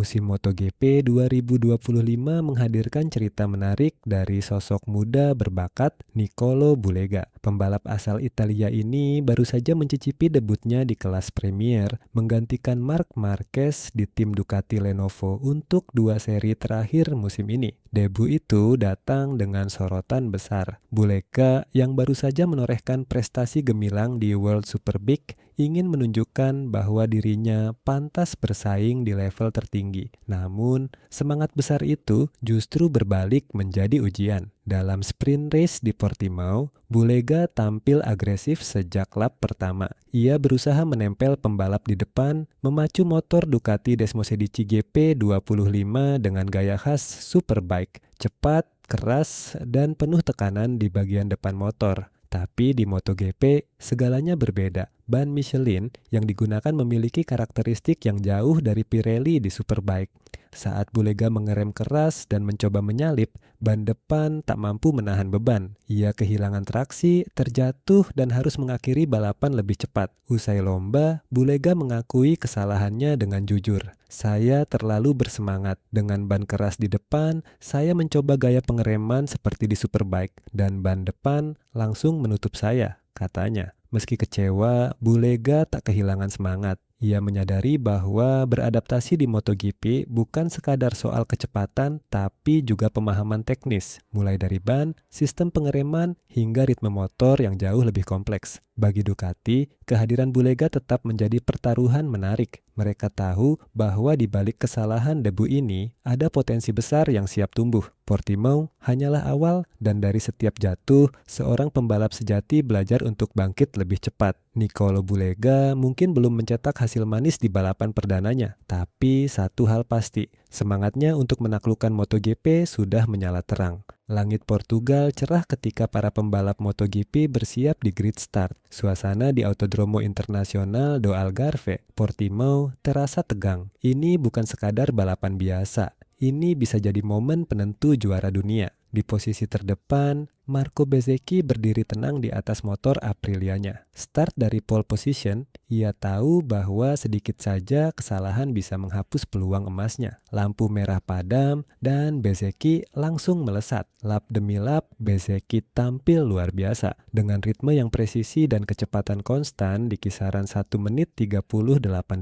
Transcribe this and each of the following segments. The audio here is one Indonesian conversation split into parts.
Musim MotoGP 2025 menghadirkan cerita menarik dari sosok muda berbakat Nicolo Bulega. Pembalap asal Italia ini baru saja mencicipi debutnya di kelas Premier, menggantikan Marc Marquez di tim Ducati Lenovo untuk 2 seri terakhir musim ini. Debut itu datang dengan sorotan besar. Bulega yang baru saja menorehkan prestasi gemilang di World Superbike ingin menunjukkan bahwa dirinya pantas bersaing di level tertinggi. Namun, semangat besar itu justru berbalik menjadi ujian. Dalam sprint race di Portimao, Bulega tampil agresif sejak lap pertama. Ia berusaha menempel pembalap di depan, memacu motor Ducati Desmosedici GP25 dengan gaya khas Superbike, cepat, keras, dan penuh tekanan di bagian depan motor. Tapi di MotoGP, segalanya berbeda. Ban Michelin yang digunakan memiliki karakteristik yang jauh dari Pirelli di Superbike. Saat Bulega mengerem keras dan mencoba menyalip, ban depan tak mampu menahan beban. Ia kehilangan traksi, terjatuh, dan harus mengakhiri balapan lebih cepat. Usai lomba, Bulega mengakui kesalahannya dengan jujur. Saya terlalu bersemangat. Dengan ban keras di depan, saya mencoba gaya pengereman seperti di Superbike, dan ban depan langsung menutup saya, katanya. Meski kecewa, Bulega tak kehilangan semangat. Ia menyadari bahwa beradaptasi di MotoGP bukan sekadar soal kecepatan, tapi juga pemahaman teknis, mulai dari ban, sistem pengereman, hingga ritme motor yang jauh lebih kompleks. Bagi Ducati, kehadiran Bulega tetap menjadi pertaruhan menarik. Mereka tahu bahwa di balik kesalahan debu ini, ada potensi besar yang siap tumbuh. Portimao hanyalah awal, dan dari setiap jatuh, seorang pembalap sejati belajar untuk bangkit lebih cepat. Nicolo Bulega mungkin belum mencetak hasil manis di balapan perdananya, tapi satu hal pasti, semangatnya untuk menaklukkan MotoGP sudah menyala terang. Langit Portugal cerah ketika para pembalap MotoGP bersiap di grid start. Suasana di Autodromo Internasional do Algarve, Portimao, terasa tegang. Ini bukan sekadar balapan biasa. Ini bisa jadi momen penentu juara dunia. Di posisi terdepan, Marco Bezzecchi berdiri tenang di atas motor Aprilianya. Start dari pole position, ia tahu bahwa sedikit saja kesalahan bisa menghapus peluang emasnya. Lampu merah padam dan Bezzecchi langsung melesat. Lap demi lap, Bezzecchi tampil luar biasa. Dengan ritme yang presisi dan kecepatan konstan di kisaran 1 menit 38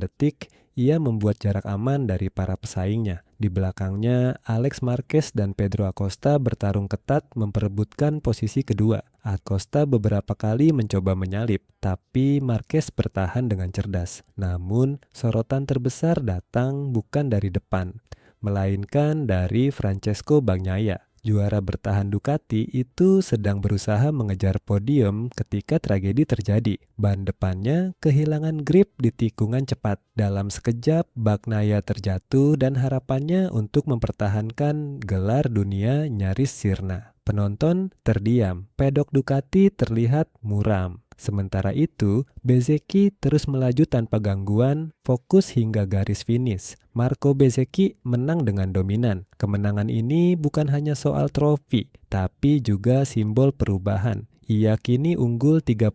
detik, ia membuat jarak aman dari para pesaingnya. Di belakangnya, Alex Marquez dan Pedro Acosta bertarung ketat memperebutkan posisi kedua. Acosta beberapa kali mencoba menyalip, tapi Marquez bertahan dengan cerdas. Namun, sorotan terbesar datang bukan dari depan, melainkan dari Francesco Bagnaia. Juara bertahan Ducati itu sedang berusaha mengejar podium ketika tragedi terjadi. Ban depannya kehilangan grip di tikungan cepat. Dalam sekejap, Bagnaia terjatuh dan harapannya untuk mempertahankan gelar dunia nyaris sirna. Penonton terdiam. Pedok Ducati terlihat muram. Sementara itu, Bezzecchi terus melaju tanpa gangguan, fokus hingga garis finish. Marco Bezzecchi menang dengan dominan. Kemenangan ini bukan hanya soal trofi, tapi juga simbol perubahan. Ia kini unggul 35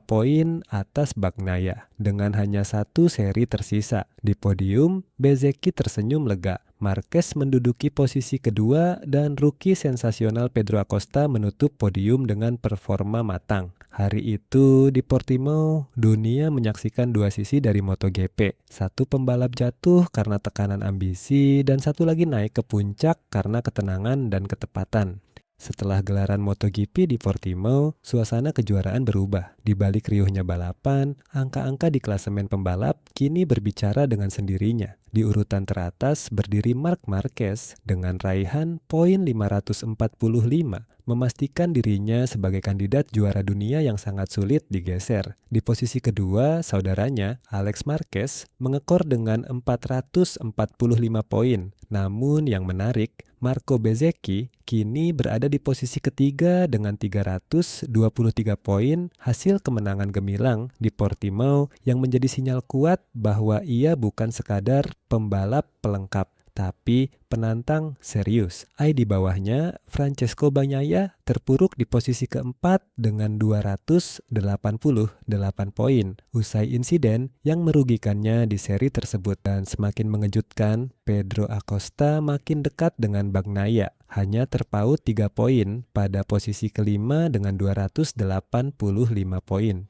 poin atas Bagnaia dengan hanya 1 seri tersisa. Di podium, Bezzecchi tersenyum lega. Marquez menduduki posisi kedua dan rookie sensasional Pedro Acosta menutup podium dengan performa matang. Hari itu di Portimao, dunia menyaksikan 2 sisi dari MotoGP. Satu pembalap jatuh karena tekanan ambisi dan satu lagi naik ke puncak karena ketenangan dan ketepatan. Setelah gelaran MotoGP di Portimao, suasana kejuaraan berubah. Di balik riuhnya balapan, angka-angka di klasemen pembalap kini berbicara dengan sendirinya. Di urutan teratas berdiri Marc Marquez dengan raihan poin 545, memastikan dirinya sebagai kandidat juara dunia yang sangat sulit digeser. Di posisi kedua, saudaranya Alex Marquez mengekor dengan 445 poin. Namun yang menarik, Marco Bezzecchi kini berada di posisi ketiga dengan 323 poin, hasil kemenangan gemilang di Portimao yang menjadi sinyal kuat bahwa ia bukan sekadar pembalap pelengkap, Tapi penantang serius. Di bawahnya, Francesco Bagnaia terpuruk di posisi keempat dengan 288 poin usai insiden yang merugikannya di seri tersebut. Dan semakin mengejutkan, Pedro Acosta makin dekat dengan Bagnaia, hanya terpaut 3 poin pada posisi kelima dengan 285 poin.